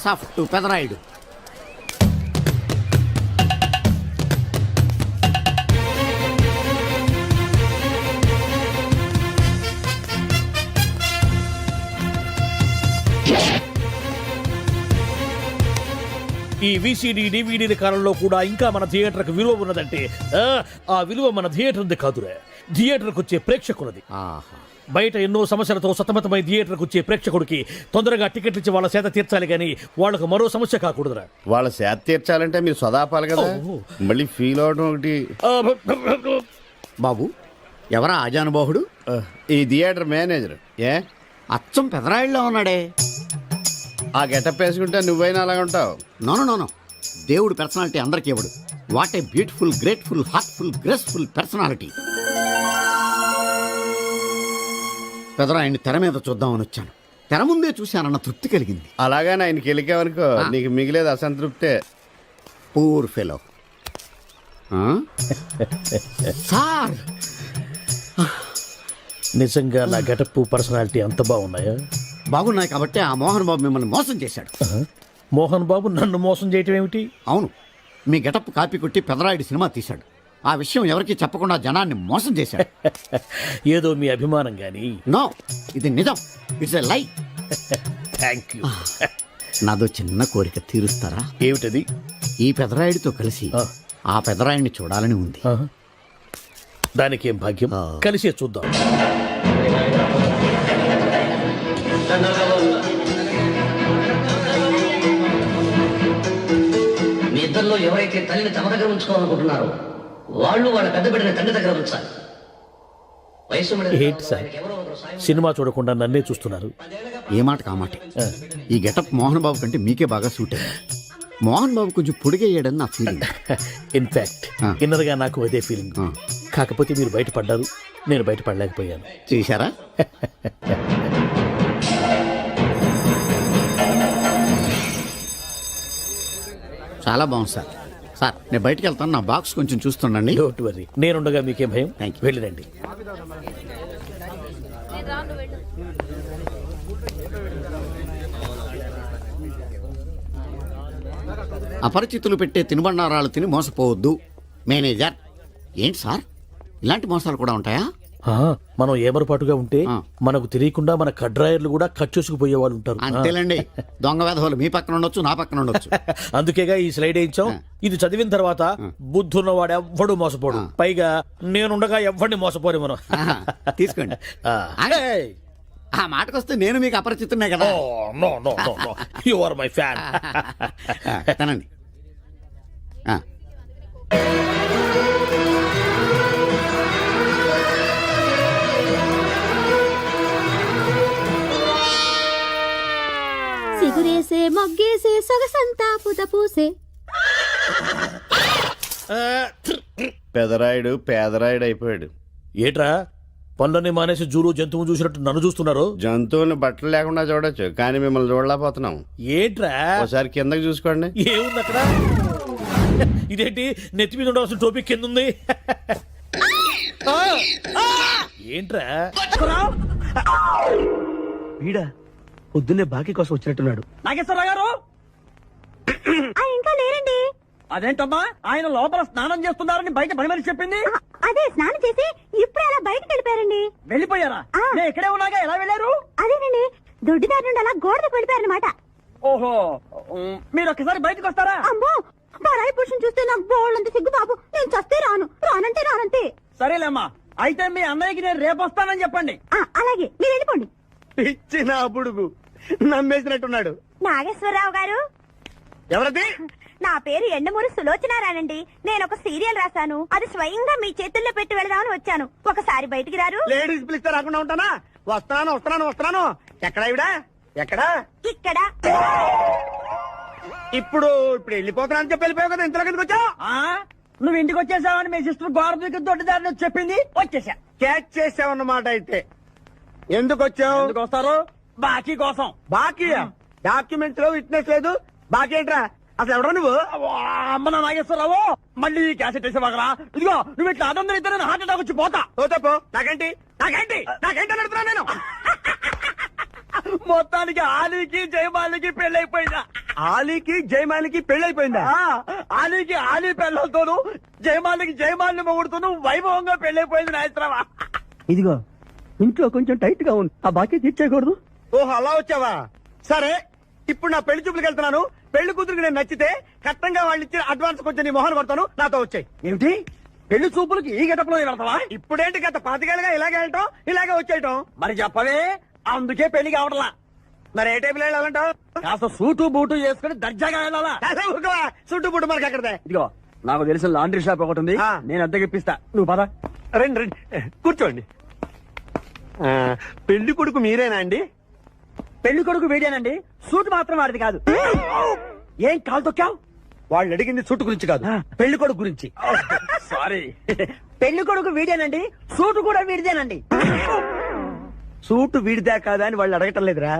Hats off to Pedarayudu. ఈ VCD డివిడీల కాలంలో కూడా ఇంకా మన థియేటర్కి విలువ ఉన్నదంటే ఆ విలువ మన థియేటర్ది కాదురా, థియేటర్కి వచ్చే ప్రేక్షకులది. బయట ఎన్నో సమస్యలతో సతమతమై థియేటర్కి వచ్చే ప్రేక్షకుడికి తొందరగా టికెట్లు ఇచ్చి వాళ్ళ సేద తీర్చాలి కానీ వాళ్ళకు మరో సమస్య కాకూడదురా. వాళ్ళ సేద తీర్చాలంటే మీరు సదాపాలి కదా, మళ్ళీ ఫీల్ అవడం ఒకటి. బాబు ఎవరా ఆజానుబాహుడు? ఈ థియేటర్ మేనేజర్. ఏ అచ్చం పెదరాయుడులో ఉన్నాడే. ఆ గెటప్ వేసుకుంటే నువ్వైనా అలాగ ఉంటావు. నో దేవుడు పర్సనాలిటీ అందరికీ ఇవ్వడు. What a beautiful, grateful, heartful, graceful personality. పెదరాయుడిని తెర మీద చూద్దామని వచ్చాను. తెర ముందే చూశానన్న తృప్తి కలిగింది. అలాగని ఆయనకి వెళ్ళికావనుకో నీకు మిగిలేదు అసంతృప్తే. Poor fellow. సార్ నిజంగా నా గెటప్ పర్సనాలిటీ అంత బాగున్నాయా? బాగున్నాయి కాబట్టి ఆ మోహన్ బాబు మిమ్మల్ని మోసం చేశాడు. మోహన్ బాబు నన్ను మోసం చేయటం ఏమిటి? అవును, మీ గెటప్ కాపీ కొట్టి పెదరాయుడు సినిమా తీశాడు. ఆ విషయం ఎవరికి చెప్పకుండా జనాన్ని మోసం చేశాడు. ఏదో మీ అభిమానం గాని. నో, ఇది నిజం. ఇట్స్ ఎ లై. Thank you. నాదో చిన్న కోరిక తీరుస్తారా? ఏమిటది? ఈ పెదరాయుడితో కలిసి ఆ పెదరాయుడిని చూడాలని ఉంది. దానికేం భాగ్యం, కలిసే చూద్దాం. మీ ఇద్దరిలో ఎవరైతే తల్లిని తమ దగ్గర ఉంచుకోవాలనుకుంటున్నారో వాళ్ళు వాళ్ళ పెద్ద బిడ్డని తండ్రి దగ్గర ఉంచాలి. ఏంటి సార్, సినిమా చూడకుండా నన్నే చూస్తున్నారు? ఏ మాట కామాటే. ఈ గెటప్ మోహన్ బాబు కంటే మీకే బాగా సూట్ అయ్యింది. మోహన్ బాబు కొంచెం పొడిగయ్యాడని నా ఫీలింగ్. ఇన్ఫాక్ట్ ఇన్నర్గా నాకు అదే ఫీలింగ్. కాకపోతే మీరు బయటపడ్డారు, నేను బయటపడలేకపోయాను. చూశారా? చాలా బాగుంది సార్. సార్ నేను బయటకు వెళ్తాను, నా బాక్స్ కొంచెం చూస్తుండండి. డోంట్ వరీ, నేనుండగా మీకేం భయం. Thank you. వెళ్ళిరండి. అపరిచితులు పెట్టే తినుబండారాలు తిని మోసపోవద్దు. మేనేజర్. ఏంటి సార్, ఇలాంటి మోసాలు కూడా ఉంటాయా? మనం ఏమరపాటుగా ఉంటే మనకు తెలియకుండా మన కడ్రాయర్లు కూడా కట్ చేసుకుపోయే వాళ్ళు ఉంటారు. అంతేలేండి, దొంగ వేధవులు మీ పక్కన ఉండొచ్చు, నా పక్కన ఉండొచ్చు. అందుకేగా ఈ స్లైడ్ వేయించాం. ఇది చదివిన తర్వాత బుద్ధున్నవాడు ఎవ్వడు మోసపోడు. పైగా నేనుండగా ఎవ్వడిని మోసపోరు మనం. తీసుకోండి. ఆ మాటకొస్తే నేను మీకు అపరిచితున్నే కదా. You are my fan. తనండి. సిగురేసే మొగ్గేసే సొగసంతా పుత పూసే. పెదరాయుడు పేదరాయుడు అయిపోయాడు. ఏట్రా పనులన్నీ మానేసి జూలు జంతువు చూసినట్టు నన్ను చూస్తున్నారు? జంతువుని బట్టలు లేకుండా చూడొచ్చు, కానీ మిమ్మల్ని చూడలేకపోతున్నాం. ఏట్రా ఒకసారి కిందకి చూసుకోండి. ఏముంది అక్కడ? ఇదేంటి నెత్తి మీద ఉండవలసిన టోపీ కింద ఉంది? ఏంట్రా వీడా పొద్దున్నే బాకీ కోసం వచ్చినట్టున్నాడు. నాగేశ్వరరావు గారు ఇంకా లేరండి. అదేంటమ్మా, ఆయన లోపల స్నానం చేస్తున్నారని బయట పని మనిషి చెప్పింది. అదే స్నానం చేసి ఇప్పుడే అలా బయటకు వెళ్ళిపోయారండి. వెళ్ళిపోయారా? నేను ఇక్కడే ఉన్నాగా, ఎలా వెళ్ళారు? అదేనండి, దొడ్డిదారి నుండి అలా గోడకు వెళ్ళిపోయారనమాట. ఓహో, మీరు ఒక్కసారి బయటకు వస్తారా? అమ్మో, పరాయి పురుషుని చూస్తే నాకు బోళ్ళంత సిగ్గు బాబు. నేను చస్తే రాను, రానంటే రానంతే. సరేలేమ్మా, అయితే మీ అన్నయ్యకి నేను రేపు వస్తానని చెప్పండి. అలాగే, మీరు వెళ్ళిపోండి. ఇచ్చిన బుడుగు నమ్మేసినట్టున్నాడు. నాగేశ్వరరావు గారు. ఎవరది? నా పేరు ఎండమూరి సులోచనారానండి. నేను ఒక సీరియల్ రాశాను, అది స్వయంగా మీ చేతుల్లో పెట్టి వెళదామని వచ్చాను. ఒకసారి బయటికి రారు? లేడీస్ పిలిస్తే రాకుండా ఉంటానా? వస్తాను. ఎక్కడా ఇవిడా? ఎక్కడా? ఇక్కడ. ఇప్పుడు వెళ్ళిపోతున్నా అని చెప్పి వెళ్ళిపోయావు కదా, ఇంతలో కిందకి వచ్చావు. నువ్వు ఇంటికి వచ్చేసావని మీ సిస్టర్ గోడ దూకి దొడ్డిదారిని వచ్చి చెప్పింది, వచ్చేసా. క్యాచ్ చేసావన్నమాట. అయితే ఎందుకు వచ్చావు? ఎందుకు వస్తారు? బాకీ కోసం. బాకీయా? డాక్యుమెంట్స్ లో విట్నెస్ లేదు, బాకీ ఏంట్రా? అసలు ఎవడో నువ్వు? అమ్మ నా నాగేశ్వరరావు, మళ్ళీ క్యాసెట్ వేసేవాగరా? ఇదిగో నువ్వు ఇట్లా అదొందరు ఇద్దరు హార్ట్ అటాక్ వచ్చి పోతా. పోతాపో. నాకేంటి నడుతున్నా నేను. మొత్తానికి ఆలీకి జయమాలికి పెళ్ళైపోయిందా? ఆలీకి జయమాలికి పెళ్ళైపోయిందా? ఆలీకి ఆలీ పెళ్ళతోను జయమాలికి జయమాలిని మొగుడుతోను వైభవంగా పెళ్ళైపోయింది నాయత్రమా. ఇదిగో ఇంట్లో కొంచెం టైట్ గా ఉంది, ఆ బాకీ తీర్చేయకూడదు. ఓహో అలా వచ్చావా? సరే, ఇప్పుడు నా పెళ్లి చూపులకు వెళ్తున్నాను. పెళ్లి కూతురికి నేను నచ్చితే కట్టంగా వాళ్ళు ఇచ్చిన అడ్వాన్స్ కొంచెం నీ మొహన్ కొడతాను, నాతో వచ్చాయి. ఏమిటి పెళ్లి చూపులకి ఈ గెటప్లో వెళ్తావా? ఇప్పుడేంటి గత 5 ఏళ్ళుగా ఇలాగే వెళ్ళటం, ఇలాగే వచ్చేయటం. మరి చెప్పవే, అందుకే పెళ్లి కావటలా. మరి ఏ టైపులో వెళ్ళాలంటావు? కాస్త సూటు బూటు చేసుకుని దర్జాగా వెళ్ళాలా? సూటు బూటు మనకి అక్కడదే. ఇదిగో నాకు తెలిసిన లాండ్రీ షాప్ ఒకటి ఉంది, నేను అద్దెకి ఇప్పిస్తా, నువ్వు పద. రండి రండి కూర్చోండి. పెళ్లి కొడుకు మీరేనా అండి? పెళ్లి కొడుకు వీడేనండి, సూట్ మాత్రం వాడిది కాదు. ఏం కాలు తొక్కావు? వాళ్ళు అడిగింది సూట్ గురించి కాదు, పెళ్లి కొడుకు గురించి. సారీ. పెళ్లి కొడుకు వీడేనండి, సూట్ కూడా వీడిదేనండి. సూటు వీడిదా కాదా అని వాళ్ళు అడగటం లేదురా,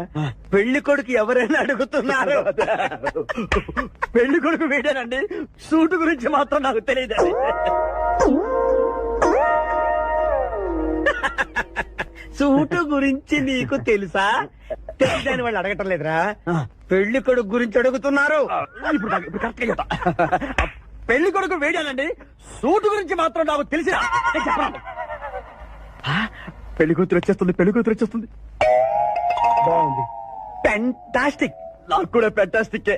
పెళ్లి కొడుకు ఎవరైనా అడుగుతున్నారు. పెళ్లి కొడుకు వీడేనండి, సూటు గురించి మాత్రం నాకు తెలియదు. సూటు గురించి నీకు తెలుసా? తెలియదని వాళ్ళు అడగటం లేదురా, పెళ్లి కొడుకు గురించి అడుగుతున్నారు. ఇప్పుడు కరెక్ట్ గా చెప్తా. పెళ్లి కొడుకు వేడానండి, సూటు గురించి మాత్రం నాకు తెలిసిన. పెళ్లి కూతురు వచ్చేస్తుంది, పెళ్లి కూతురు వచ్చేస్తుంది. బాగుంది, ఫెంటాస్టిక్. నాకు కూడా ఫెంటాస్టిక్.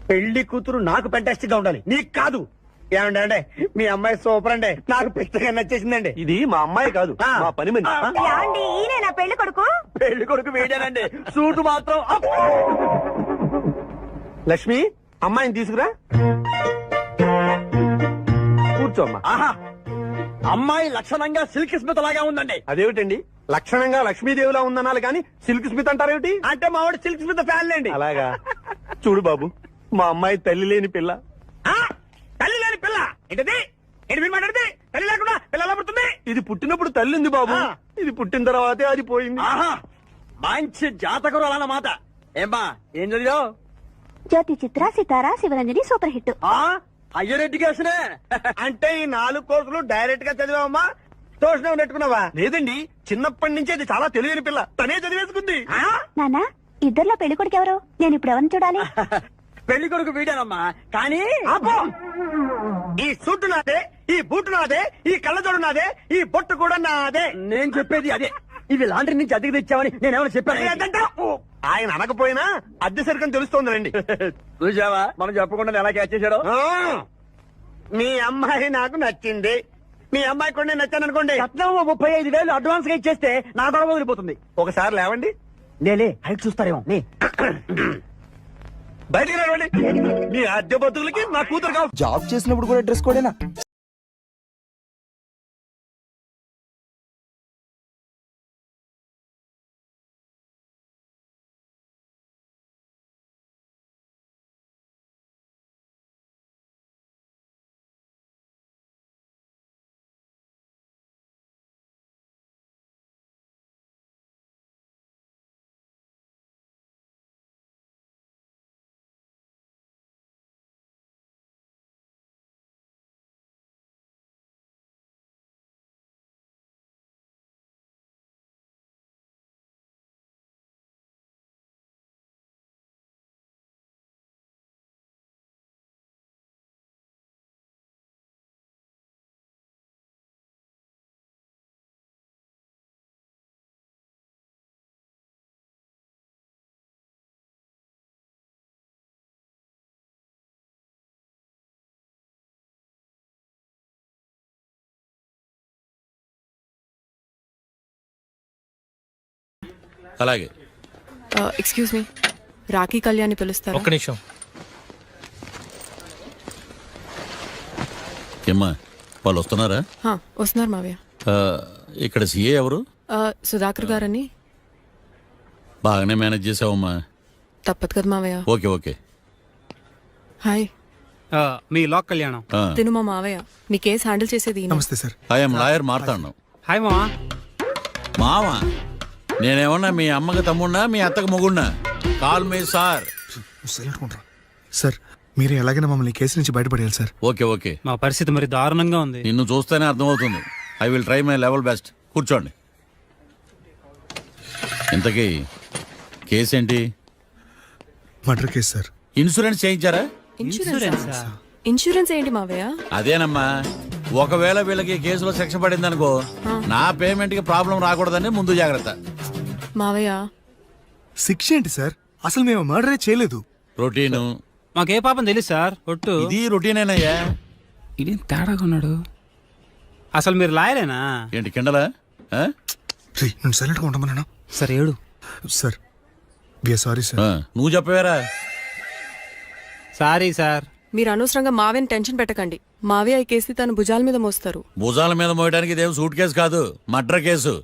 పెళ్లి కూతురు నాకు ఫెంటాస్టిక్ గా ఉండాలి, నీకు కాదు. ఏమండి అంటే మీ అమ్మాయి సూపర్ అండి, నాకు పెద్దగా నచ్చేసిందండి. ఇది మా అమ్మాయి కాదు, మా పని మంది. ఏమండి ఈయన నా పెళ్లి కొడుకు? పెళ్లి కొడుకు వేడానండి, సూటు మాత్రం. లక్ష్మి, అమ్మాయిని తీసుకురా, కూర్చోమ్మా. ఆహా, అమ్మాయి లక్షణంగా సిల్క్ స్మిత్ లాగా ఉందండి. అదేమిటండి, లక్షణంగా లక్ష్మీదేవిలా ఉందనాలి కానీ సిల్క్ స్మిత్ అంటారేమిటి? అంటే మా వాడు సిల్క్ స్మిత్ ఫ్యాన్ లేండి. అలాగా? చూడు బాబు, మా అమ్మాయి తల్లి లేని పిల్ల. తల్లి లేని పిల్ల ఏంటది? ఏంటి మీరు మాట్లాడితే? తల్లి లేకుండా పిల్ల ఎలా పుడుతుంది? ఇది పుట్టినప్పుడు తల్లి ఉంది బాబు, ఇది పుట్టిన తర్వాతే అది పోయింది. మంచి జాతకులు అన్నమాట. ఏమ్మా ఏం చదివావు? Jyothi Chitra, Sitara, Sivaranjani super hit. Higher education అంటే ఈ 4 కోర్సులు డైరెక్ట్ గా చదివామా, ట్యూషన్ నెట్టుకున్నావా? లేదండి, చిన్నప్పటి నుంచి అది చాలా తెలివైన పిల్ల, తనే చదివేసుకుంది. నానా, ఇద్దర్లో పెళ్లి కొడుకు ఎవరు? నేను ఇప్పుడు ఎవరిని చూడాలి? పెళ్లి కొడుకు వీడానమ్మా, కానీ ఈ సూటు నాదే, ఈ బూటు నాదే, ఈ కళ్ళజోడు నాదే, ఈ బొట్టు కూడా నాదే. నేను చెప్పేది అదే. ఇవి లాండ్రీ నుంచి అద్దెకి తెచ్చావని నేనేమైనా చెప్పాను? ఆయన అనకపోయినా అద్దె సరికని తెలుస్తోందండి. చూసావా, మనం చెప్పకుండా ఎలా క్యాచ్ చేశాడో. మీ అమ్మాయి నాకు నచ్చింది, మీ అమ్మాయి కూడా నేను నచ్చాను అనుకోండి, రత్నం 35,000 అడ్వాన్స్ గా ఇచ్చేస్తే నా గొడవ వదిలిపోతుంది. ఒకసారి లేవండి. నేలే, హైట్ చూస్తారేమో. బయటికి రావండి, మీ అద్దె బతుకులకి నా కూతురు కావు. జాబ్ చేసినప్పుడు కూడా డ్రెస్ కోడేనా? అలాగే. ఎక్స్క్యూజ్ మీ, రాఖీ కళ్యాణ్ పిలుస్తారు. ఒక్క నిమిషం. ఏమ్మా, వాళ్ళు వస్తున్నారా? వస్తున్నారు మావయ్య. ఇక్కడ సీఏ ఎవరు? సుధాకర్ గారని. బాగానే మేనేజ్ చేసావమ్మా. తప్పదు కదా మావయ్య. Okay okay. హాయ్. మీ లాక్ కళ్యాణం. తిను మా మావయ్య, మీ కేసు హ్యాండిల్ చేసేది ఈయన. నమస్తే సార్. ఐఎమ్ లాయర్ మాట్లాడను. హాయ్ మావా. మావా, నేనేమన్నా మీ అమ్మకి తమ్ముడినా, మీ అత్తకు మొగుడినా? కాల్ మీ సార్. సార్, మీరు ఎలాగైనా మమ్మల్ని కేసు నుంచి బయటపడేయాలి సార్. Okay okay. మా పరిస్థితి మరి దారుణంగా ఉంది. నిన్ను చూస్తేనే అర్థమవుతుంది. I will try my level best. కూర్చోండి. ఇంతకీ కేసేంటి? Murder case sir. ఇన్సూరెన్స్ చేయించారా? ఇన్సూరెన్స్ ఏంటి మావయ్య? అదేనమ్మా, ఒకవేళ వీళ్ళకి ఈ కేసులో శిక్ష పడిందనుకో, నా పేమెంట్ కి ప్రాబ్లం రాకూడదని ముందు జాగ్రత్త. మావయ్య శిక్ష ఏంటి సార్? అసలు మేము మర్డరే చేయలేదు. రొటీను. మాకే పాపం తెలుసు సార్. ఒట్టు ఇది రొటీనేనయ్యా. ఇదేం తేడాగా ఉన్నాడు. అసలు మీరు లాయరేనా? ఏంటి కిండలా? ఆ? రే నేను సైలెంట్గా ఉంటామన్నా. సార్ ఏడు సార్ విఆర్ సారీ సార్. నువ్వు చెప్పవేరా? Sorry sir. మీరు అనవసరంగా మావయ్యని టెన్షన్ పెట్టకండి. మావయ్య ఈ కేసు తన భుజాల మీద మోస్తారు. భుజాల మీద మోయడానికి ఇదేం సూట్ కేసు కాదు, మర్డర్ కేసు.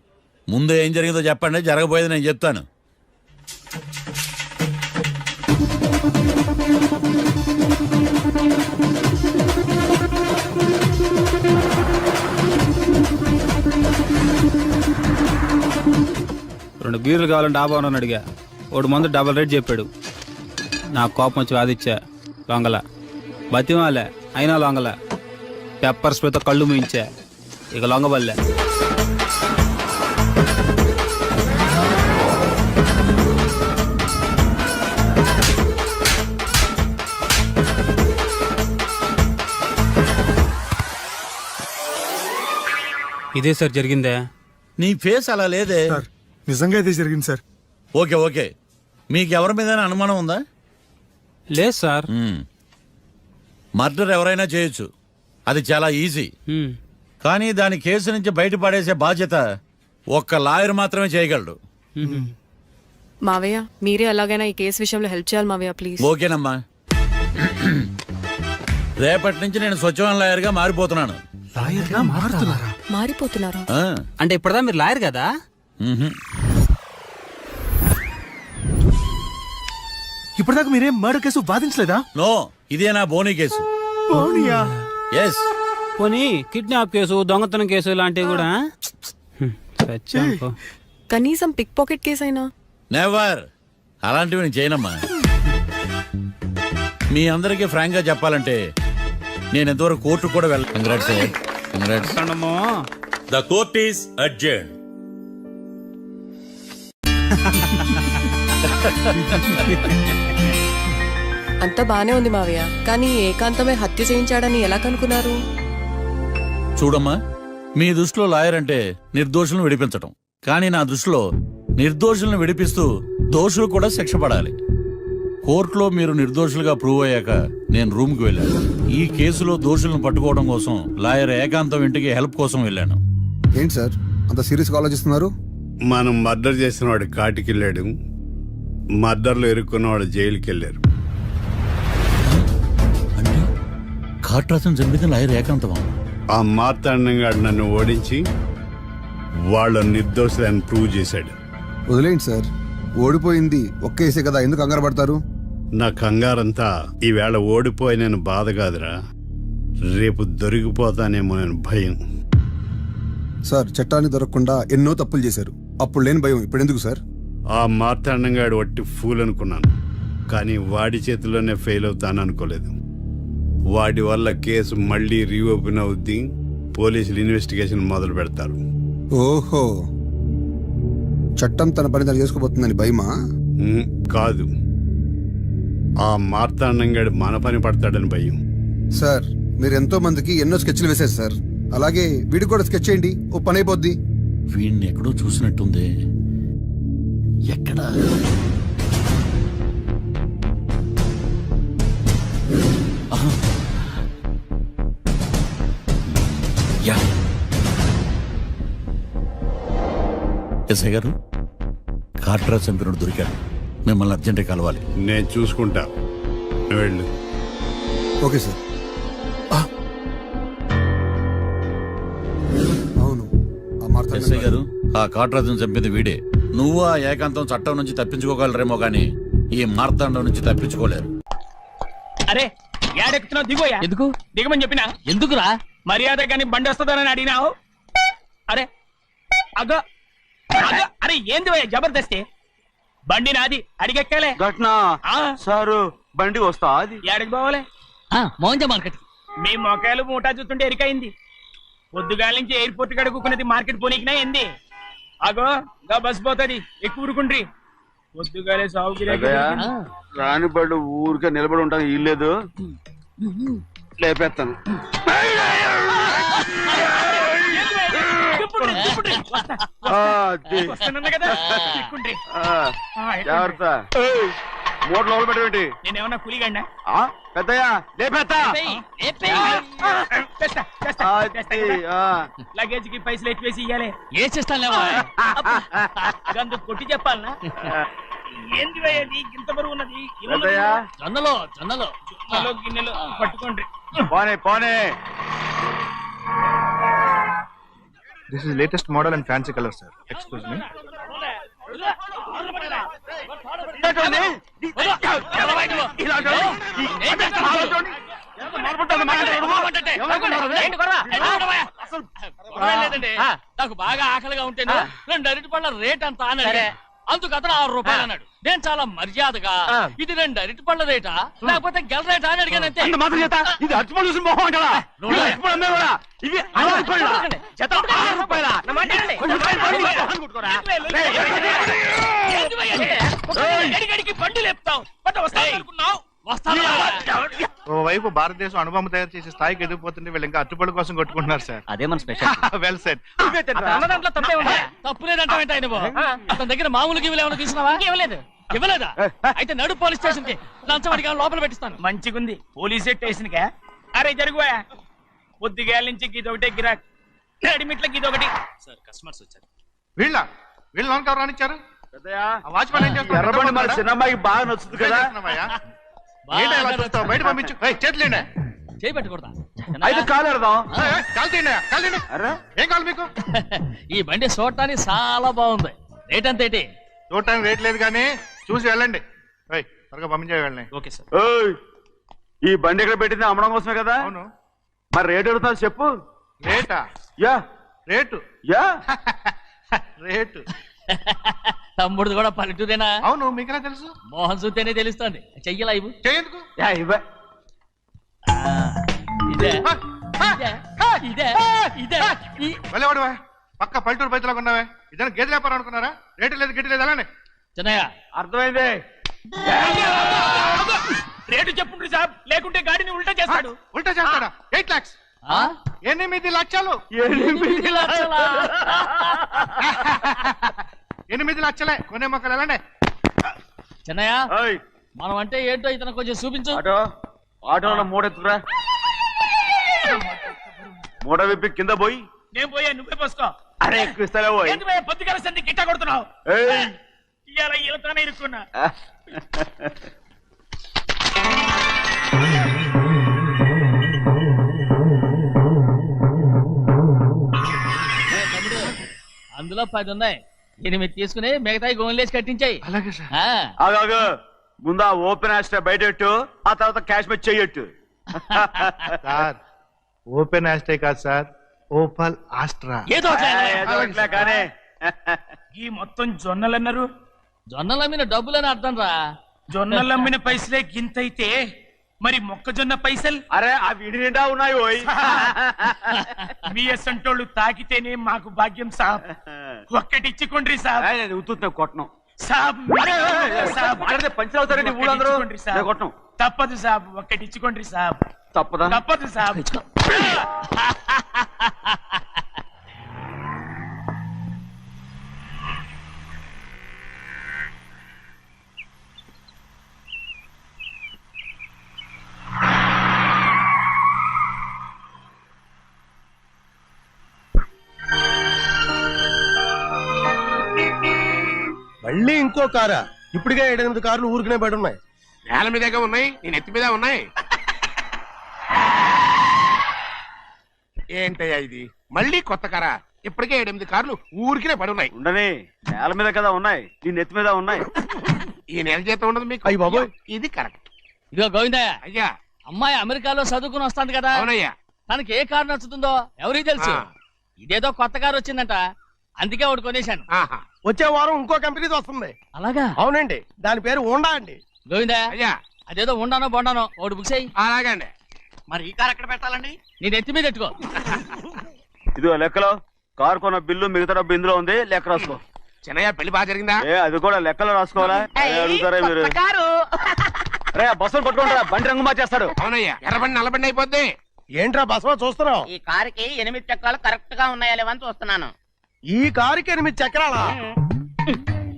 ముందు ఏం జరిగిందో చెప్పండి, జరగబోయేది నేను చెప్తాను. రెండు బీర్లు కావాలని డాబా అని అడిగా. ఒకడు మందు డబల్ రేట్ చెప్పాడు. నాకు కోపం వచ్చి వాదిచ్చా. లొంగల బతిమాలే, అయినా లొంగల. పెప్పర్ స్ప్రేతో కళ్ళు మూయించా. ఇక లొంగబల్లే. ఇదే సార్ జరిగిందే. నీ ఫేస్ అలా లేదే. సార్ నిజంగా ఇదే జరిగింది సార్. ఓకే ఓకే, మీకు ఎవరి మీద అనుమానం ఉందా? లేదు సార్. మర్డర్ ఎవరైనా చేయొచ్చు, అది చాలా ఈజీ. కానీ దాని కేసు నుంచి బయటపడేసే బాధ్యత ఒక్క లాయర్ మాత్రమే చేయగలడు. మావయ్య మీరే ఎలాగైనా ఈ కేసు విషయంలో హెల్ప్ చేయాలి మావయ్య ప్లీజ్. ఓకేనమ్మా. రేపటి నుంచి నేను స్వచ్ఛమైన లాయర్గా మారిపోతున్నాను. లాయర్గా మారుతున్నారా? మారిపోతున్నారా? ఆ. అంటే ఇప్పుడుదా మీరు లాయర్ కదా? మ్హూ. ఇప్పటిదాకా మీరేం మర్డర్ కేసు వాదించలేదా? నో, ఇదే నా బోనీ కేసు. పోనీయా? ఎస్. పోనీ కిడ్నాప్ కేసు, దొంగతనం కేసు ఇలాంటివి కూడా. కనీసం పిక్ పాకెట్ కేసు అయినా? నెవర్. అలాంటివి నేను చేయనమ్మా. మీ అందరికీ ఫ్రాంక్ గా చెప్పాలంటే నేను ఎంతవరకు కోర్టు కూడా వెళ్ళ. Congrats sir. Congrats. The court is adjourned. అంతా బానే ఉంది మావయ్య, కానీ ఏకాంతమే హత్య చేయించాడని ఎలా కనుక్కున్నారు? చూడమ్మా, మీ దృష్టిలో లాయర్ అంటే నిర్దోషులను విడిపించటం, కానీ నా దృష్టిలో నిర్దోషులను విడిపిస్తూ దోషులు కూడా శిక్ష పడాలి. కోర్టులో మీరు నిర్దోషులుగా ప్రూవ్ అయ్యాక నేను రూమ్కి వెళ్ళాను. ఈ కేసులో దోషులను పట్టుకోవడం కోసం లాయర్ ఏకాంతం ఇంటికి హెల్ప్ కోసం వెళ్ళాను. ఏంటి సార్ అంత సీరియస్గా ఆలోచిస్తున్నారు? మనం మర్డర్ చేసిన వాడు కాటికి వెళ్ళాడు, మర్డర్లో ఇరుక్కున్న వాడు జైలుకి వెళ్ళారు. అంటే కాట్రాసం చంపితే లాయర్ ఏకాంతమా? ఆ మార్తాండంగా నన్ను ఓడించి వాళ్ళ నిర్దోషులని ప్రూవ్ చేశాడు. వదిలేండి సార్, ఓడిపోయింది ఒక్కేసే కదా, ఎందుకు కంగారు పడతారు? నా కంగారంతా ఈవేళ ఓడిపోయి నేను బాధ కాదురా, రేపు దొరికిపోతానేమో నేను భయం. సార్ చట్టాన్ని దొరకకుండా ఎన్నో తప్పులు చేశారు, అప్పుడు లేని భయం ఇప్పుడు ఎందుకు సార్? ఆ మార్తాండంగాడు వట్టి ఫూల్ అనుకున్నాను, కానీ వాడి చేతిలోనే ఫెయిల్ అవుతాను అనుకోలేదు. వాడి వల్ల కేసు మళ్ళీ రీఓపెన్ అవుద్ది, పోలీసులు ఇన్వెస్టిగేషన్ మొదలు పెడతారు. ఓహో, చట్టం తన పని తను చేసుకోబోతుందని భయమా? కాదు, ఆ మార్తాండంగాడు మన పని పడతాడని భయం. సార్ మీరు ఎంతో మందికి ఎన్నో స్కెచ్లు వేశారు సార్, అలాగే వీడికి కూడా స్కెచ్ చేయండి, ఓ పని అయిపోద్ది. వీడిని ఎక్కడో చూసినట్టుంది. ఎక్కడా? ఎస్ఐ గారు, కాట్రా చంపినోడు దొరికాడు, మిమ్మల్ని అర్జెంట్గా కలవాలి. నేను చూసుకుంటా, వెళ్ళు. Okay sir. అవును, ఆ ఎస్ఐ గారు, ఆ కాట్రాజును చంపింది వీడే. నువ్వు ఆ ఏకాంతం చట్టం నుంచి తప్పించుకోగలరేమో కానీ ఈ మార్తాండం నుంచి తప్పించుకోలేరు. అరే ఏడెక్కుతున్నావు, దిగోయా. ఎందుకు దిగమని చెప్పినా? ఎందుకురా? మర్యాద కానీ బండి వస్తుందని అడిగినావు. అరే అగో అగో, అరే ఏంది జబర్దస్తి? బండి నాది, అడిగెక్కలే. సారు బండి వస్తా. అది ఏడకి పోవాలే? మోహన్జా మార్కెట్. మీ మొక్కలు మూటా చూస్తుంటే ఎరికైంది. పొద్దుగాల నుంచి ఎయిర్పోర్ట్ కడుక్కున్నది మార్కెట్ పోనీకినా ఏంది? అగో గా బస్ పోతుంది, ఎక్కువ ఊరుకుండ్రి. పొద్దుగాలే సాగుకి రాని బళ్ళు ఊరికే నిలబడి ఉంటాను ఇల్లేదు లేపేస్తాను. జాగ్రత్త. మూడు లోపల పెట్టేటి. నేనేమన్నా కూలిగండా? పెద్దయ్యా లేపేస్తా. లగేజ్ కి పైసలు ఎట్టివేసి ఇయ్యాలి. ఏ చేస్తాను గందు కొట్టి చెప్పాలనా? ఏంది వేయాలి ఇంత బరువు ఉన్నది? పెద్దయ్యా జొన్నలో జొన్నలో గిన్నెలో గిన్నెలు పట్టుకోండి. పోనే పోనే. This is latest model and fancy colour sir. Excuse me. నాకు బాగా ఆకలిగా ఉంటే 2 అరటిపళ్ళ రేట్ అంత అన్నాడు. అందుకు అతను 6 రూపాయలు అన్నాడు. నేను చాలా మర్యాదగా ఇది 2 అరటిపళ్ళ రేటా లేకపోతే గెల రేటా అని అడిగానంతే. ఇది అర్చుపడి చూసి మొహం అంటారా? ఇవి 6 రూపాయలా? జత 6 రూపాయలా? బండి లేపుతావు వస్తావు. ఓవైపు భారతదేశం అనుభవం తయారు చేసే స్థాయికి ఎదిగిపోతుంటే వీళ్ళు ఇంకా అట్టుపడి కోసం కొట్టుకుంటున్నారు సార్. అదే మన స్పెషల్. Well set. తప్పు లేదంటే అతని దగ్గర మామూలు గివ్వులు ఏమైనా తీసుకున్నావా? ఇవ్వలేదా? అయితే నడు పోలీస్ స్టేషన్ కి లంచం అడిగా లోపల పెట్టిస్తాను. మంచిగుంది పోలీస్ స్టేషన్ కా. అరే జరుగుయా పొద్దుగాల నుంచి గీదొకటే గిరాక్ రెడీమేట్లకి ఇదొకటి. సార్ కస్టమర్స్ వచ్చారు. వీళ్ళ లోన్ కవర్ రానిచ్చారు. పెద్దయ్యా వాచ్మెన్ ఏం చేస్తారు? ఎర్రబండి మన చిన్నమ్మాయికి బాగా నచ్చుతుంది కదా. బయట పంపించు. చేతులేండి. చేయి పెట్టకూడదా? అయితే కాలు ఎడదాం. అరే ఏం కావాలి మీకు? ఈ బండి చూడటానికి చాలా బాగుంది. రేట్ అంత ఏంటి? చూడటానికి రేట్ లేదు కానీ చూసి వెళ్ళండి. త్వరగా పంపించే వెళ్ళండి. Okay sir. ఈ బండి ఇక్కడ పెట్టింది అమ్మడం కోసమే కదా. అవును. మరి రేట్ అడుగుతావు చెప్పు. రేటా? యా రేటు యా రేటు. తమ్ముడు కూడా పల్లెటూరేనా? అవును. మీకెలా తెలుసు? మోహన్ చూస్తేనే తెలుస్తుంది. చెయ్యలా ఇవ్వు. చేయందుకు. యా ఇవ్వ. ఇదే ఇదే ఇదే వెళ్ళేవాడు పక్క పల్లెటూరు బయటలాగా ఉన్నావే. ఇదైనా గేదె వ్యాపారం అనుకున్నారా? రేటు లేదు గిట్టు లేదు అలానే. చిన్నయ్య అర్థమైంది. రేటు చెప్పుండ్రి సాబ్ లేకుంటే గాడిని ఉల్టా చేస్తాడు. ఉల్టా చేస్తాడా? 8 lakhs. 8 లక్షలు. 8 లక్షలా? 8 లక్షలే. కొనే మొక్కలు వెళ్ళండి. చిన్నయ్య ఓయ్ మనం అంటే ఏంటో ఇతను కొంచెం చూపించు. ఆటోలో మూడెత్తుకురా. మూడ విప్పి కింద పోయి. నేను పోయా నువ్వే పోసుకో. అరే ఎక్కువ ఇస్తాలే పోయి. పొద్దుగాల సంది గిట్ట కొడుతున్నావు. ఇవాళ ఈలతోనే ఇరుక్కున్నా. అందులో 10 ఉన్నాయి. 8 తీసుకుని మిగతాయి గోన్లేసి కట్టించాయి. అలాగే సార్. ఆగాగు. ముందా ఓపెన్ ఆస్ట్రా బయటెట్టు, ఆ తర్వాత క్యాష్ మెచ్ చెయ్యట్టు. సార్ ఓపెన్ ఆస్ట్రే కాదు సార్, ఓపల్ ఆస్ట్రా. ఏదో కానీ ఈ మొత్తం జొన్నలన్నారు. జొన్నలమ్మిన డబ్బులని అర్థం రా. జొన్నలమ్మిన పైసలే గింతైతే మరి మొక్కజొన్న పైసలు? అరే ఆ విడి నిండా ఉన్నాయి ఓయ్. మీ అసంటోళ్ళు తాకితేనే మాకు భాగ్యం సాబ్. ఒక్కటిచ్చుకోండి సాబ్. ఉత్తున్నా కొట్టను సాబ్. పంచర్ అవుతారండి ఊళ్ళందరూ. కొట్టను. తప్పదు సాబ్. ఒక్కటిచ్చుకోండి సాబ్. తప్పదా? తప్పదు సాబ్. మళ్ళీ ఇంకో కారా? ఇప్పటికే 7-8 కార్లు ఊరికనే బయట ఉన్నాయి. నేల మీదగా ఉన్నాయి, నేను ఎత్తి మీద ఉన్నాయి. ఏంటయ్యా ఇది? మళ్ళీ కొత్త కారా? ఇప్పటికే 7-8 కార్లు ఊరికినే పడి ఉన్నాయి. ఉండని నేల మీద కదా ఉన్నాయి, నీ నెత్తి మీద ఉన్నాయి. ఈ నెల జీతం ఉండదు మీకు. అయ్యి బాబోయ్. ఇది కరెక్ట్. ఇదిగో గోవిందయ్య, అయ్యా. అమ్మాయి అమెరికాలో చదువుకుని వస్తాంది కదా. అవునయ్యా. తనకి ఏ కారు నచ్చుతుందో ఎవరికి తెలుసు. ఇదేదో కొత్త కారు వచ్చిందంట, అందుకే ఒకటి కొనేశాను. వచ్చే వారం ఇంకో కంపెనీది వస్తుంది. అలాగా? అవునండి, దాని పేరు హోండా అండి. గోవిందయ్య, అయ్యా. అదేదో ఉండానో బొండానో ఒకటి బుక్ చేయి. అలాగండి. మరి ఈ కారు ఎక్కడ పెట్టాలండి? నేను ఎత్తి మీద పెట్టుకో. ఇదిగో లెక్కలో కారు కొన్న బిల్లు, మిగతా డబ్బు ఇందులో ఉంది, లెక్క రాసుకో. చిన్నయ్య పెళ్లి బాగా జరిగిందా? అది కూడా లెక్కలో రాసుకోవాలా అడుగుతారా మీరు? బస్సులు పట్టుకుంటారా, బండి రంగు మార్చేస్తాడు. అవునయ్యా, ఎర్రబండి నల్లబండి అయిపోద్ది. ఏంట్రా బసవ చూస్తున్నావు? ఈ కారుకి 8 చక్రాలు కరెక్ట్ గా ఉన్నాయా లేవని చూస్తున్నాను. ఈ కారుకి 8 చక్రాలా?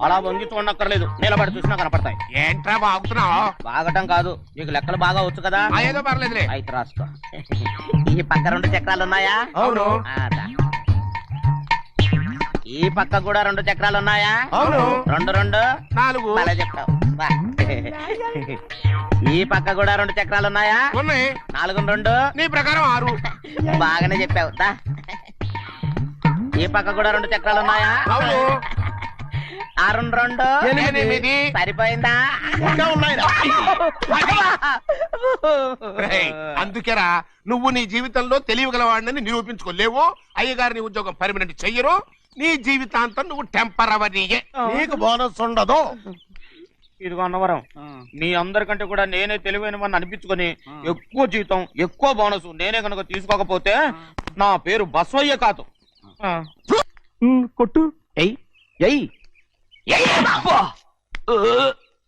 అలా వంగి చూడక్కర్లేదు, నిలబడి చూసినా కనపడతాయి. ఏంట్రా బాగుతున్నావు? బాగటం కాదు, నీకు లెక్కలు బాగా వచ్చు కదా. ఏదో పర్లేదులే. అయితే రాసుకో. ఈ పక్క 2 చక్రాలు ఉన్నాయా? అవును. ఈ పక్క కూడా 2 చక్రాలు ఉన్నాయా? అవును. 2 2 4. అలా చెప్తావు. బా. ఈ పక్క కూడా 2 చక్రాలు ఉన్నాయా? ఉన్నాయి. 4 2 నీ ప్రకారం 6. బాగానే చెప్పావు. దా. ఈ పక్క కూడా 2 చక్రాలు ఉన్నాయా? అవును. 6 2 8. సరిపోయిందా? ఇంకా ఉన్నాయి. అందుకేరా నువ్వు నీ జీవితంలో తెలియగలవాడిని నిరూపించుకోలేవు. అయ్యగారిని ఉద్యోగం పర్మనెంట్ చెయ్యరు. నీ జీవితాంతం నువ్వు టెంపరవరీయే. నీకు బోనస్ ఉండదు. ఇదిగో అన్నవరం, మీ అందరికంటే కూడా నేనే తెలివైన వాడిని అనిపించుకొని ఎక్కువ జీతం ఎక్కువ బోనస్ నేనే కనుక తీసుకోకపోతే నా పేరు బస్వయ్య కాదు. కొట్టు.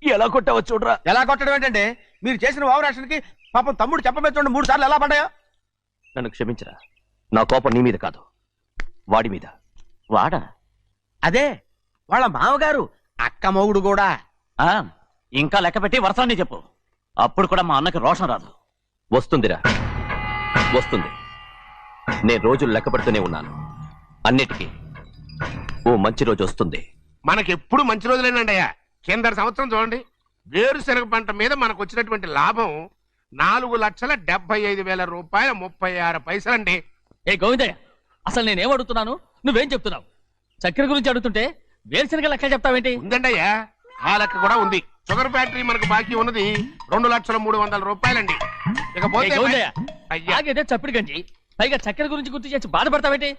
ఎలా కొట్టావో చూడరా. ఎలా కొట్టడం ఏంటంటే మీరు చేసిన ఓవరాక్షన్ కి పాపం తమ్ముడు చెప్పబెట్టండి 3 సార్లు ఎలా పడ్డాయో. నన్ను క్షమించరా, నా కోపం నీ మీద కాదు, వాడి మీద. వాడా? అదే వాళ్ళ మామగారు అక్క మొగుడు కూడా. ఇంకా లెక్క పెట్టి వరసాన్ని చెప్పు, అప్పుడు కూడా మా అన్నకి రోషం రాదు. వస్తుందిరా, వస్తుంది. నేను రోజులు లెక్క పెడుతూనే ఉన్నాను. అన్నిటికీ ఓ మంచి రోజు వస్తుంది. మనకెప్పుడు మంచి రోజులేనండి అయ్యా. కింద సంవత్సరం చూడండి, వేరుశనగ పంట మీద మనకు వచ్చినటువంటి లాభం 4,75,000 రూపాయల 36 పైసలండి. ఏ గోవిందయ్య, అసలు నేనేం అడుగుతున్నాను, నువ్వేం చెప్తున్నావు? చక్కెర గురించి అడుగుతుంటే వేరుశనగ లెక్క చెప్తావేంటి? ఉందండి అయ్యా, ఆ లెక్క కూడా ఉంది. షుగర్ ఫ్యాక్టరీ మనకు బాకీ ఉన్నది 2,03,00,000 రూపాయలండి. ఇకపోతే ఆగేదే చప్పిడి గంజి, పైగా చక్కెర గురించి గుర్తు చేసి బాధపడతావేంటి?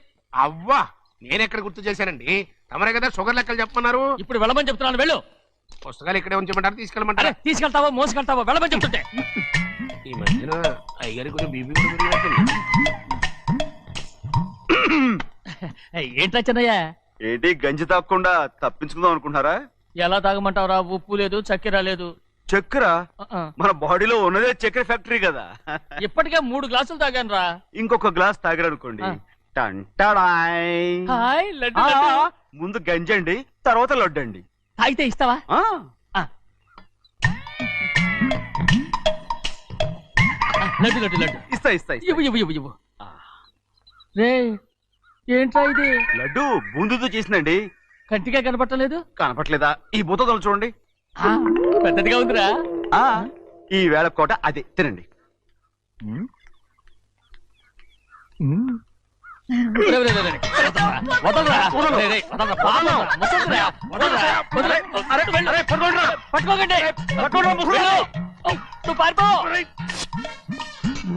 అవ్వా, నేనెక్కడ గుర్తు చేశానండి, తమరే కదా షుగర్ లెక్కలు చెప్పమన్నారు. ఇప్పుడు వెళ్ళమని చెప్తున్నాను, వెళ్ళు. పుస్తకాలు ఇక్కడే ఉంచమంటారు, తీసుకెళ్ళమంటారా? తీసుకెళ్తావో మోసుకెళ్తావో వెళ్ళమని చెప్తుంటే. ఈ మధ్యన అయ్యగారి కొంచెం బీపీ కూడా పెరిగినట్టుంది. ఏంట్రా చిన్నయ్య? ఏంటి గంజి తాగకుండా తప్పించుకుందాం అనుకుంటున్నారా? ఎలా తాగమంటావురా? ఉప్పు లేదు, చక్కెర లేదు. చక్కెర మన బాడీలో ఉన్నదే చక్కెర ఫ్యాక్టరీ కదా. ఇప్పటికే 3 గ్లాసులు తాగాను రా. ఇంకొక గ్లాస్ తాగారనుకోండి, హాయ్, లడ్డు లడ్డు. ముందు గంజండి, తర్వాత లడ్డండి. తాగితే ఇస్తావా? లడ్డు లడ్డు లడ్డు ఇస్తా ఇస్తా ఇస్తా. ఇవ్వు ఇవ్వు ఇవ్వు ఇవ్వు. రే, ఏంట్రా ఇది? లడ్డు బూందుతో చేసిందండి. కంటిగా కనపట్టలేదు. కనపట్లేదా? ఈ బూతలు చూడండి, పెద్దదిగా ఉందిరా. ఈ వేళ కోట అదే తినండి.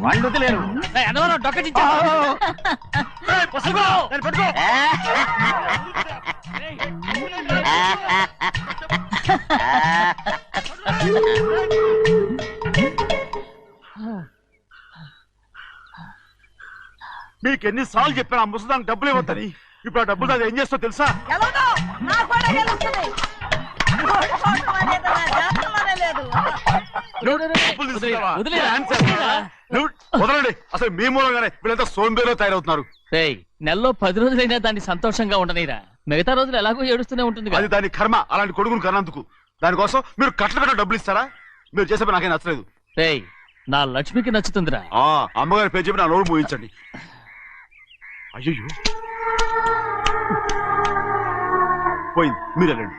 వాళ్ళు వదిలేరు. డొక్క మీకు ఎన్నిసార్లు చెప్పాను ఆ ముసదానికి డబ్బులు ఇవ్వద్దని. ఇప్పుడు ఆ డబ్బులు అది ఏం చేస్తో తెలుసా? వదలండి, అసలు మీ మూలంగానే వీళ్ళంతా సోంబేలో తయారవుతున్నారు. నెలలో 10 రోజులైనా దాన్ని సంతోషంగా ఉండనిరా. మిగతా రోజులు ఎలాగో ఏడుస్తూనే ఉంటుంది. అది దాని కర్మ, అలాంటి కొడుకును కన్నందుకు. దానికోసం మీరు కట్ల డబ్బులు ఇస్తారా? మీరు చేసే పని నాకేం నచ్చలేదు. నా లక్ష్మికి నచ్చుతుందిరా. అమ్మగారి పేరు చెప్పి నా నోరు మూయించండి. అయ్యో పోయింది, మీరు వెళ్ళండి.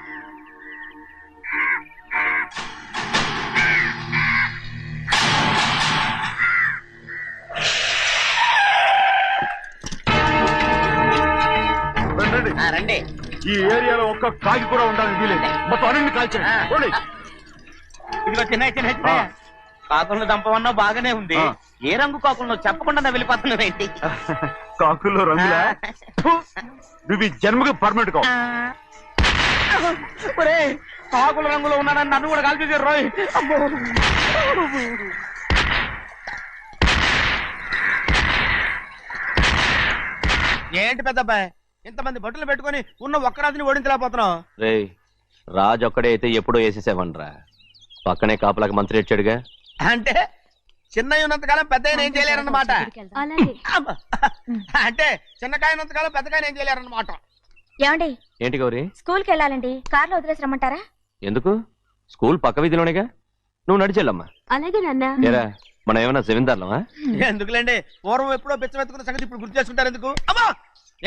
రండి. ఈ ఏరియాలో ఒక్క కాకి కూడా ఉండాలని వీలేదు. మొత్తం అన్ని కాల్చండి. ఇదిగో చిన్న కాకులను దంపమన్నా బాగానే ఉంది. ఏ రంగు కాకులను చెప్పకుండా వెళ్ళిపోతున్నావు ఏంటి? కాకుల్లో రంగులా? నువ్వు ఈ జన్మకి పర్మనెంట్ కావు. కాకుల రంగులో ఉన్నానని నన్ను కూడా కాల్చేసారు రోయ్. ఏంటి పెద్దబ్బాయి, ఇంతమంది భటులు పెట్టుకొని ఉన్న ఒక్కరాజుని ఓడించలేకపోతున్నావు. రే రాజు ఒక్కడే అయితే ఎప్పుడో వేసేసేవనరా. పక్కనే కాపలాకి మంత్రి ఇచ్చాడుగా. అంటే చిన్నయ్య ఉన్నంతకాలం పెద్ద ఏం చేయలేరన్నమాట. అంటే చిన్నకాయ ఉన్నంతకాలం పెద్దకాయ ఏం చేయలేరన్నమాట. ఏమండి ఏంటి గౌరీ? స్కూల్కి వెళ్ళాలండి, కార్లో వదిలేసి రమ్మంటారా? ఎందుకు? స్కూల్ పక్క వీధిలోనేగా, నువ్వు నడిచెళ్ళమ్మా. అలాగే నాన్న. ఏరా మనం ఏమన్నా జమీందార్లమా? ఎందుకులేండి, పూర్వం ఎప్పుడో పిచ్చమెత్తుకున్న సంగతి ఇప్పుడు గుర్తు చేసుకుంటారు ఎందుకు? అమ్మా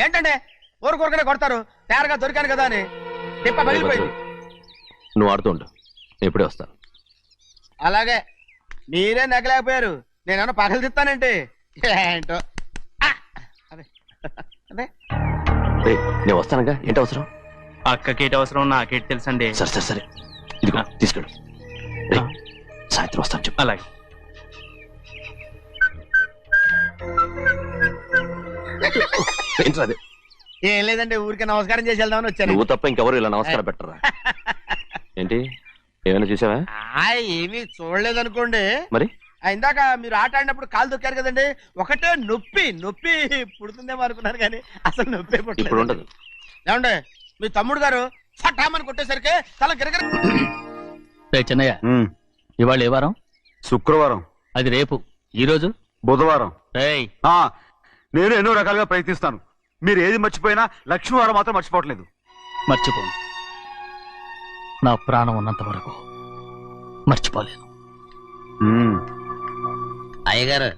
ఏంటంటే ఊరుకోరకనే కొడతారు, తేరగా దొరికాను కదా అని. తిప్ప పగిలిపోయింది. నువ్వు ఆడుతూ ఉండు, ఎప్పుడే వస్తాను. అలాగే మీరే నెగ్గలేకపోయారు, నేనేమన్నా పగలు తిస్తానంటే ఏంటో. అదే అదే రే నేను వస్తానుగా, ఏంటి అవసరం? అక్కకేటి అవసరం నాకేటి తెలుసండి. సరే సరే సరే, ఇదిగో తీసుకెళ్ళు. రే సాయంత్రం వస్తాను చెప్పు. అలాగే. ఏంట్రా అది? ఏం లేదండి, ఊరికే నమస్కారం చేసి వెళ్దామని వచ్చాను. నువ్వు తప్ప ఇంకెవరు ఇలా నమస్కారం పెట్టరా? ఏంటి ఏమైనా చూసావా? ఏమీ చూడలేదనుకోండి. మరి ఇందాక మీరు ఆట ఆడినప్పుడు కాలు దొక్కారు కదండి, ఒకటే నొప్పి నొప్పి పుడుతుందేమో అనుకున్నాను కానీ అసలు నొప్పి ఇప్పుడు పుట్టలేదు. ఉండదు. ఏమండి మీ తమ్ముడు గారు ఫటామని కొట్టేసరికి తల గిరగిర. చిన్నయ్య, ఇవాళ ఏ వారం? శుక్రవారం. అది రేపు. ఈ రోజు బుధవారం. ఆ, నేను ఎన్నో రకాలుగా ప్రయత్నిస్తాను, మీరు ఏది మర్చిపోయినా లక్ష్మీవారం మాత్రం మర్చిపోవట్లేదు. మర్చిపోను. నా ప్రాణం ఉన్నంత వరకు మర్చిపోలేను. అయ్యగారు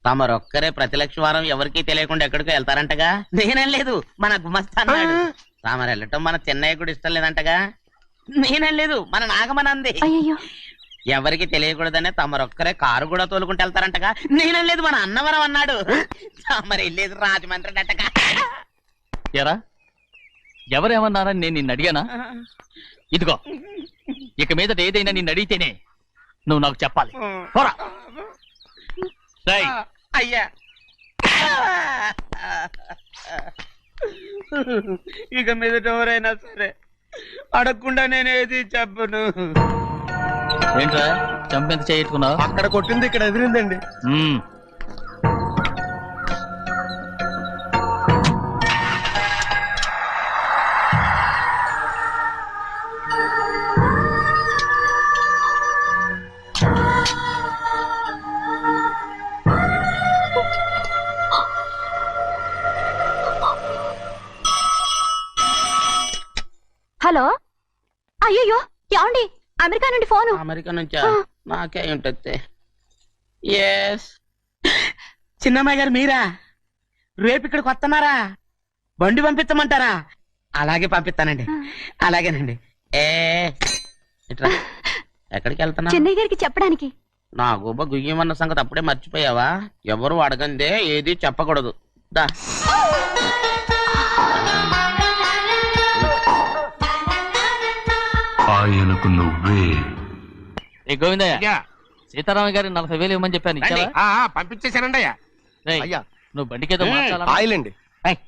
తమరొక్కరే ప్రతి లక్షవారం ఎవరికీ తెలియకుండా ఎక్కడికో వెళ్తారంటగా? నేనేం లేదు, మన గుమస్తా అన్నాడు. తామరు వెళ్ళటం మన చెన్నయ్య కూడా ఇష్టం లేదంటగా? నేనేం లేదు, మన నాగమనంది. ఎవరికి తెలియకూడదనే తమరొక్కరే కారు కూడా తోలుకుంటూ వెళ్తారంటగా? నేనేం లేదు, మన అన్నవరం అన్నాడు. తమరు వెళ్ళేది రాజమండ్రి అంటగా. ఎరా ఎవరేమన్నారని నేను నిన్ను అడిగానా? ఇదిగో ఇక మీదట ఏదైనా నిన్ను అడిగితేనే నువ్వు నాకు చెప్పాలి. పోరా. అయ్యా ఇక మీదట ఎవరైనా సరే అడగకుండా నేనేది చెప్పను. ఏంట్రా చంపెంత చేయట్టుకున్నావు? అక్కడ కొట్టింది ఇక్కడ ఎదిరిందండి. హలో, అయ్యో ఏమండి, అమెరికా నుండి ఫోను. అమెరికా నుంచా? నాకే ఉంటుంది. ఎస్ చిన్నమ్మాయి గారు మీరా? రేపు ఇక్కడికి వస్తున్నారా? బండి పంపించమంటారా? అలాగే పంపిస్తానండి. అలాగేనండి. ఇట్లా ఎక్కడికి వెళ్తున్నా? చెన్నై గారికి చెప్పడానికి. నా గుబ్బ గుయ్యమన్న సంగతి అప్పుడే మర్చిపోయావా? ఎవరు అడగందే ఏది చెప్పకూడదు. దా ఆయనకు నువ్వే. గోవిందయ్య, సీతారామ గారి 40,000 ఇవ్వమని చెప్పాను, ఇచ్చావా? పంపించేశానండి. అయ్యా నువ్వు బండికేదో మార్చాలా? ఆయిల్ అండి,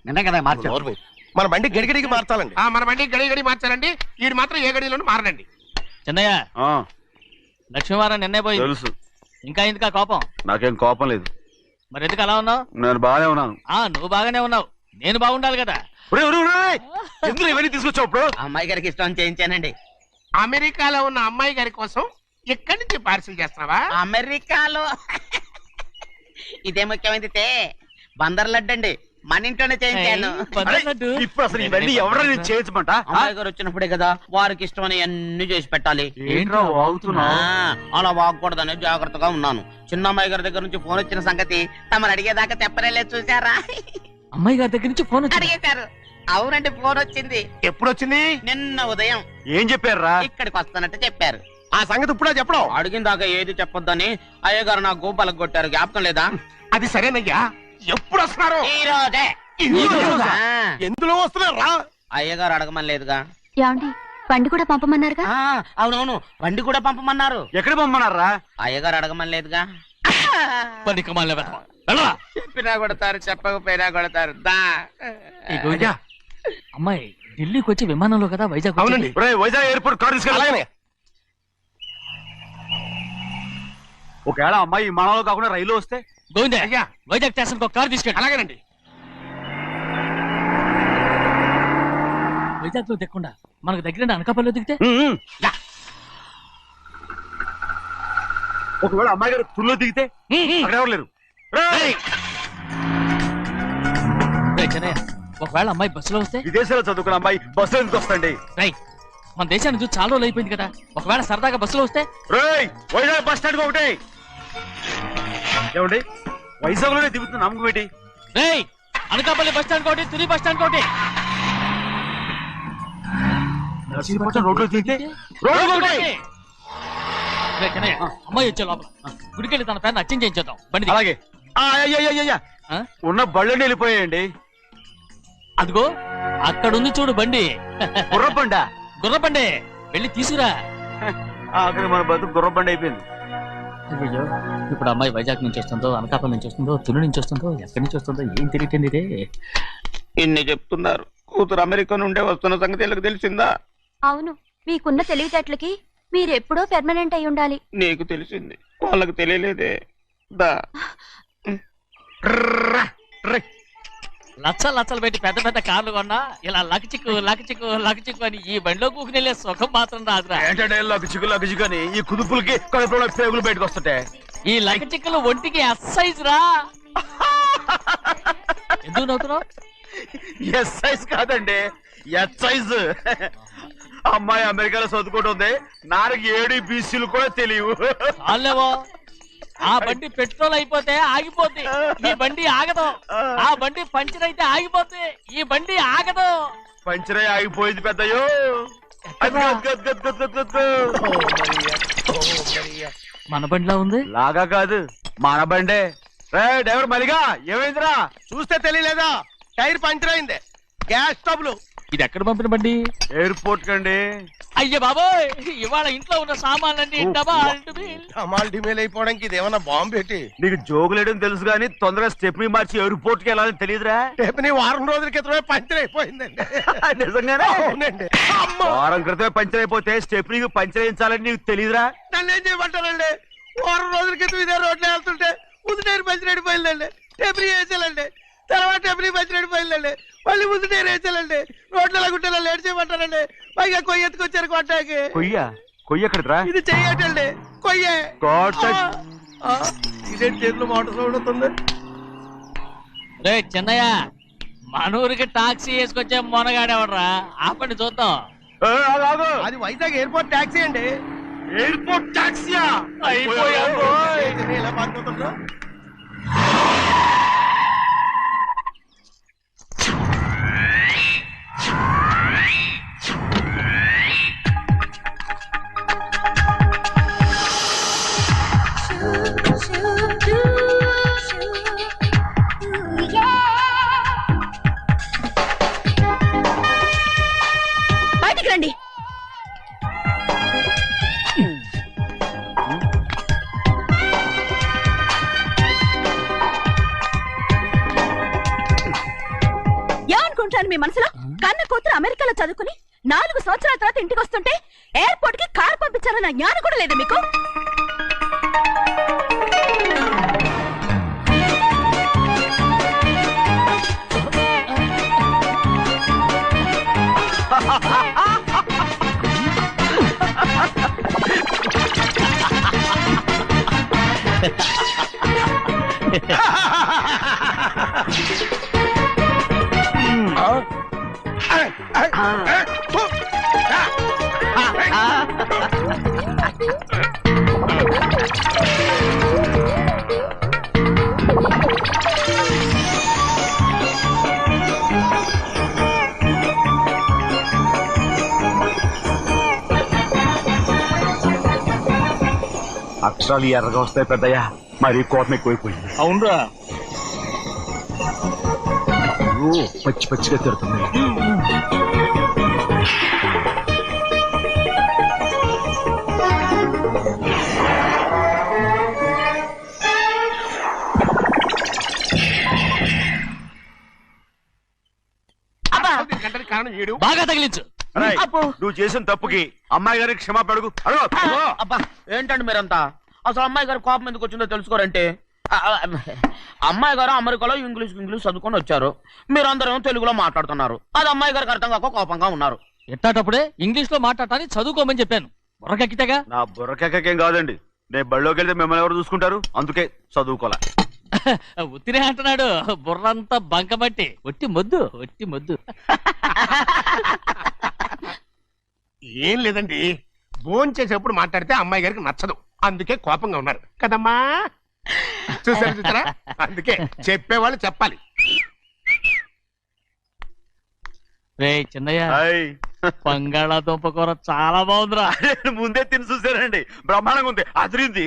నిన్న కదా మార్చారు. మన బండి గడిగడికి మార్చాలండి. మన బండి గడిగడి మార్చాలండి. వీడు మాత్రం ఏ గడిలోనూ మారనండి. చిన్నయ్య, లక్ష్మీవారం నిన్నే పోయింది. తెలుసు. ఇంకా ఎందుకా కోపం? నాకేం కోపం లేదు. మరి ఎందుకు అలా ఉన్నావు? నేను బాగానే ఉన్నాను. నువ్వు బాగానే ఉన్నావు, నేను బాగుండాలి కదా. ఎందుకు ఇవన్నీ తీసుకొచ్చావు? ఇప్పుడు అమ్మాయి గారికి ఇష్టం చేయించానండి. అమెరికాలో ఉన్న అమ్మాయి గారి కోసం ఎక్కడి నుంచి పార్సిల్ చేస్తున్నావా? అమెరికాలో ఇదే ముఖ్యమైనది. బందర్ లడ్డు అండి, మన ఇంట్లోనే చేయించాను. ఇప్పుడు అసలు ఇవన్నీ ఎవరైనా చేయించమంట? అమ్మాయి గారు వచ్చినప్పుడే కదా వారికి ఇష్టమని అన్ని చేసి పెట్టాలి. ఏంట్రా వాగుతున్నావ్? అలా వాగకూడదని జాగ్రత్తగా ఉన్నాను. చిన్న అమ్మాయి గారి దగ్గర నుంచి ఫోన్ వచ్చిన సంగతి తమరు అడిగేదాకా తెప్పలేదు, చూసారా? అమ్మాయి గారి దగ్గర నుంచి ఫోన్ అడిగేశారు. అవునండి, ఫోన్ వచ్చింది. ఎప్పుడు వచ్చింది? నిన్న ఉదయం. ఏం చెప్పారా? ఇక్కడికి వస్తానంటే చెప్పారు. ఆ సంగతి ఇప్పుడే చెప్పడం. అడిగిన దాకా ఏది చెప్పొద్దని అయ్యగారు నా గోపాలకు కొట్టారు, జ్ఞాపకం లేదా? అది సరేనయ్యా, ఎప్పుడు వస్తున్నారు? ఈ రోజే. ఎందులో వస్తున్నారా? అయ్యగారు అడగమని లేదుగా. ఏమండి, బండి కూడా పంపమన్నారుగా? అవునవును, బండి కూడా పంపమన్నారు. ఎక్కడ పంపమన్నారా? అయ్యగారు అడగమని లేదుగా. చెప్పినా కొడతారు, చెప్పకపోయినా కొడతారు. అమ్మాయి ఢిల్లీకి వచ్చి విమానంలో కదా వైజాగ్. అవునండి, వైజాగ్ ఎయిర్పోర్ట్ కార్ తీసుకెళ్ళి. ఒకవేళ అమ్మాయి విమానంలో కాకుండా రైలు వస్తే? గోవిందయ్య, వైజాగ్ స్టేషన్ ఒక కార్ తీసుకెళ్ళి. అలాగేనండి. వైజాగ్ లో దిక్కుండా మనకు దగ్గర అనకాపల్లిలో దిగితే ఒకవేళ అమ్మాయి గారు తుల్లో దిగితే అక్కడ ఎవరు లేరు. ఒకవేళ అమ్మాయి బస్సులో వస్తే విదేశాల్లో చదువుకున్న అమ్మాయి బస్సులో ఎందుకు వస్తండి? మన దేశాన్ని చూసి చాలా రోజులు అయిపోయింది కదా, ఒకవేళ సరదాగా బస్సులో వస్తే వైజాగ్ బస్ స్టాండ్ ఒకటి ఏమండి వైజాగ్ లోనే దిగుతున్న నమ్మకం ఏంటి? అనకాపల్లి బస్ స్టాండ్ కోటి, తుని బస్ స్టాండ్ కోటి. నర్సీపట్నం రోడ్లో దిగితే రోడ్డు ఒకటి. అమ్మాయి వచ్చే లోపల గుడికెళ్ళి తన పేరుని అచ్చం చేయించేద్దాం బండి. అలాగే ఉన్న బళ్ళని వెళ్ళిపోయాయండి. అదిగో అక్కడుంది చూడు బండి, గుర్రబండా గుర్రబండి, వెళ్ళి తీసుకురా. అక్కడ మన బతుకు గుర్రబండి అయిపోయింది. అయ్యో, ఇప్పుడు అమ్మాయి వైజాగ్ నుంచి వస్తుందో, అనకాపల్లి నుంచి వస్తుందో, తుని నుంచి వస్తుందో, ఎక్కడి నుంచి వస్తుందో ఏం తెలియటండి ఇదే. ఇన్ని చెప్తున్నారు, కూతురు అమెరికా నుండే వస్తున్న సంగతి వీళ్ళకి తెలిసిందా? అవును, మీకున్న తెలివితేటలకి మీరెప్పుడో పెర్మనెంట్ అయి ఉండాలి. నీకు తెలిసింది, వాళ్ళకి తెలియలేదే. దా లచ్చలు పెట్టి పెద్ద పెద్ద కార్లు కొన్నా ఇలా లకచిక్కు లకచిక్కు లకచిక్కు అని ఈ బండిలో కూకుని వెళ్ళే సుఖం మాత్రం రాదురా. ఏంటంటే లకచిక్కు అని ఈ కుదుపులకి కడుపులో పేగులు బయటకు వస్తుంటాయి. ఈ లకచిక్కులు ఒంటికి ఎక్సైజ్ రా. ఎందుకు నవ్వుతున్నావు? ఎక్సైజ్ కాదండి, ఎక్సైజ్. అమ్మాయి అమెరికాలో చదువుకుంటుంది, నాకు 7 BCలు కూడా తెలియవు. చాలేవో, ఆ బండి పెట్రోల్ అయిపోతే ఆగిపోద్ది, ఈ బండి ఆగదు. ఆ బండి పంచర్ అయితే ఆగిపోద్ది, ఈ బండి ఆగదు. పంచరే ఆగిపోయింది పెద్దయ్యో. మన బండిలా ఉంది. లాగా కాదు, మన బండే. డ్రైవర్ మలిగా ఏమైందిరా? చూస్తే తెలియలేదా? టైర్ పంచర్ అయింది. గ్యాస్ స్టవ్లు. ఇది ఎక్కడ పంపిన బండి? ఎయిర్పోర్ట్ కండి. అయ్య బాబోయ్, ఇవాళ ఇంట్లో ఉన్న సామాన్లన్నీ డబాల్ డిమేల్ అయిపోవడానికి ఇది ఏమన్నా బాంబు పెట్టి? నీకు జోగులేయడం తెలుసు కానీ తొందరగా స్టెప్ని మార్చి ఎయిర్పోర్ట్ కి వెళ్ళాలని తెలియదురా? స్టెప్ని వారం రోజుల క్రితమే పంచర్ అయిపోయిందండి. నిజంగానే? అవునండి. వారం క్రితమే పంచర్ అయిపోతే స్టెప్ని పంచర్ వేయించాలని నీకు తెలియదురా? నన్ను ఏం చేయమంటారండి? వారం రోజుల క్రితం ఇదే రోడ్లో వెళ్తుంటే ముందు టైర్ పంచర్ అయిపోయిందండి. స్టెప్ని వేసాలండి, తర్వాత స్టెప్ని పంచర్ అయిపోయిందండి, మళ్ళీ ముందు టైర్ వేసాలండి. రోడ్లు ఎలాగుంటే లేట్ చేయమంటారండి. పైగా కొయ్య ఎత్తుకొచ్చారు కొట్టాకి. కొయ్య ఎక్కడిరా? ఇది చెయ్యటండి, కొయ్యే. ఇదే చేతులు మోటార్ సౌండ్ అవుతుంది. రే చిన్నయ్య, మన ఊరికి టాక్సీ వేసుకొచ్చే మొనగాడేవడరా? ఆపండి చూద్దాం. అది వైజాగ్ ఎయిర్పోర్ట్ టాక్సీ అండి. ఎయిర్పోర్ట్ టాక్సీయా? ఇలా పారిపోతుండ్రు. బయటికి రండి. ఏమనుకుంటాను మీ మనసులో? కన్న కూతురు అమెరికాలో చదువుకుని 4 సంవత్సరాల తర్వాత ఇంటికి వస్తుంటే ఎయిర్పోర్ట్ కి కారు పంపించాలన్న జ్ఞానం కూడా లేదా మీకు? అక్షరాలు ఎర్రగా వస్తాయి పెద్దయ్యా, మరి కోపం ఎక్కువైపోయింది. అవునరా, పచ్చి పచ్చిగా తిడుతుంది. బాగా తగిలించు. నువ్వు చేసిన తప్పుకి అమ్మాయి గారికి క్షమాపణ అడుగు. అబ్బా ఏంటండి మీరంతా? అసలు అమ్మాయి గారు కోపం ఎందుకు వచ్చిందో తెలుసుకోరంటే అమ్మాయి గారు అమెరికాలో ఇంగ్లీష్ చదువుకొని వచ్చారు, మీరందరూ తెలుగులో మాట్లాడుతున్నారు. అది అమ్మాయి గారికి అర్థం కాక కోపంగా ఉన్నారు. ఎట్టాటప్పుడే ఇంగ్లీష్ లో మాట్లాడటానికి చదువుకోమని చెప్పాను. బుర్రకెక్కితేగా. నా బుర్రకెక్కకేం కాదండి, నేను బళ్ళోకి వెళ్తే మిమ్మల్ని ఎవరు చూసుకుంటారు, అందుకే చదువుకోలే. ఉత్తిరే అంటున్నాడు, బుర్రంతా బంకబట్టి. ఒట్టి మొద్దు. ఏం లేదండి, భోంచేసేప్పుడు మాట్లాడితే అమ్మాయి గారికి నచ్చదు, అందుకే కోపంగా ఉన్నారు కదమ్మా. చూసారా, అందుకే చెప్పేవాళ్ళు చెప్పాలి. రే చిన్నయ్య, హాయ్. బంగాళాదుంప కూర చాలా బాగుందిరా. ముందే తిని చూసానండి, బ్రహ్మాండంగా ఉంది, అదిరింది.